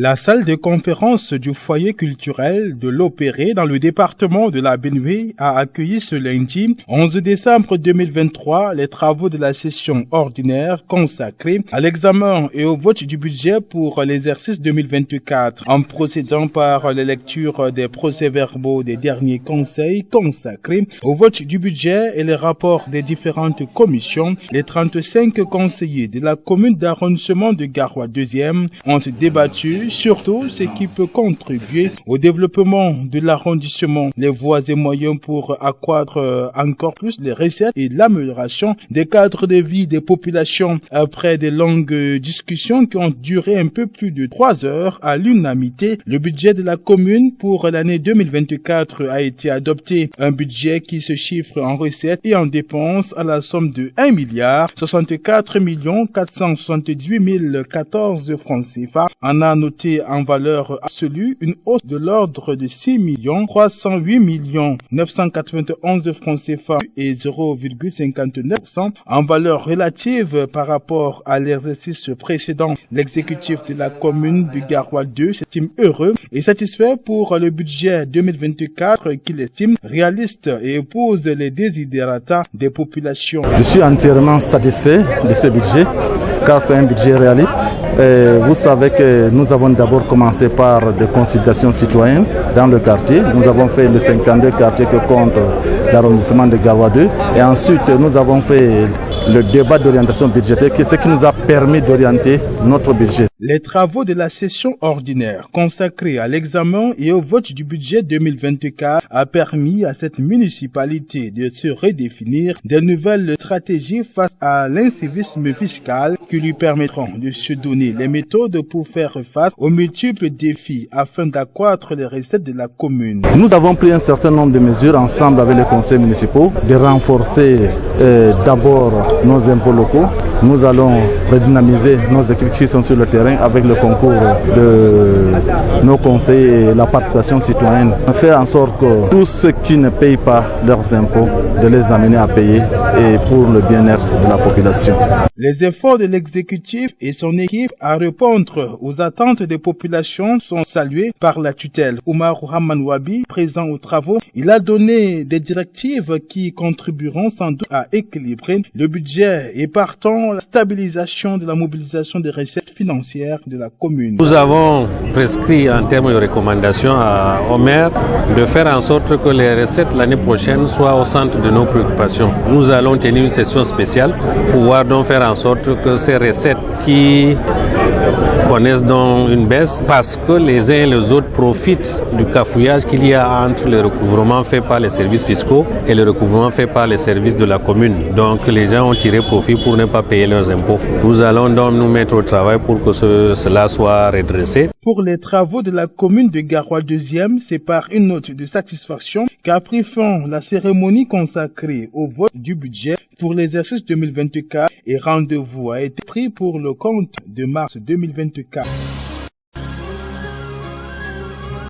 La salle de conférence du foyer culturel de l'Opéré dans le département de la Benue a accueilli ce lundi 11 décembre 2023 les travaux de la session ordinaire consacrée à l'examen et au vote du budget pour l'exercice 2024 en procédant par la lecture des procès-verbaux des derniers conseils consacrés au vote du budget et les rapports des différentes commissions. Les 35 conseillers de la commune d'arrondissement de Garoua 2e ont débattu surtout ce qui peut contribuer au développement de l'arrondissement, les voies et moyens pour accroître encore plus les recettes et l'amélioration des cadres de vie des populations. Après de longues discussions qui ont duré un peu plus de 3 heures à l'unanimité, le budget de la commune pour l'année 2024 a été adopté. Un budget qui se chiffre en recettes et en dépenses à la somme de 1,64 478 014 francs CFA. On a noté en valeur absolue une hausse de l'ordre de 6 308 991 francs CFA et 0,59% en valeur relative par rapport à l'exercice précédent. L'exécutif de la commune de Garoua 2 s'estime heureux et satisfait pour le budget 2024 qu'il estime réaliste et épouse les desiderata des populations. Je suis entièrement satisfait de ce budget car c'est un budget réaliste. Vous savez que nous avons d'abord commencé par des consultations citoyennes dans le quartier. Nous avons fait le 52 quartiers que compte l'arrondissement de Garoua 2. Et ensuite, nous avons fait le débat d'orientation budgétaire, qui est ce qui nous a permis d'orienter notre budget. Les travaux de la session ordinaire consacrée à l'examen et au vote du budget 2024 a permis à cette municipalité de se redéfinir de nouvelles stratégies face à l'incivisme fiscal qui lui permettront de se donner les méthodes pour faire face aux multiples défis afin d'accroître les recettes de la commune. Nous avons pris un certain nombre de mesures ensemble avec les conseils municipaux, de renforcer d'abord nos impôts locaux. Nous allons redynamiser nos équipes qui sont sur le terrain avec le concours de nos conseillers et la participation citoyenne. Faire en sorte que tous ceux qui ne payent pas leurs impôts, de les amener à payer et pour le bien-être de la population. Les efforts de l'exécutif et son équipe à répondre aux attentes des populations sont salués par la tutelle. Oumar Hamanwabi, présent aux travaux, il a donné des directives qui contribueront sans doute à équilibrer le budget et partant la stabilisation de la mobilisation des recettes financières de la commune. Nous avons prescrit en termes de recommandations au maire de faire en sorte que les recettes l'année prochaine soient au centre de nos préoccupations. Nous allons tenir une session spéciale pour pouvoir donc faire en sorte que ces recettes qui connaissent donc une baisse parce que les uns et les autres profitent du cafouillage qu'il y a entre le recouvrement fait par les services fiscaux et le recouvrement fait par les services de la commune. Donc les gens ont tiré profit pour ne pas payer leurs impôts. Nous allons donc nous mettre au travail pour que cela soit redressé. Pour les travaux de la commune de Garoua 2e, c'est par une note de satisfaction qu'a pris fin la cérémonie consacrée au vote du budget pour l'exercice 2024 et rendez-vous a été pris pour le compte de mars 2024.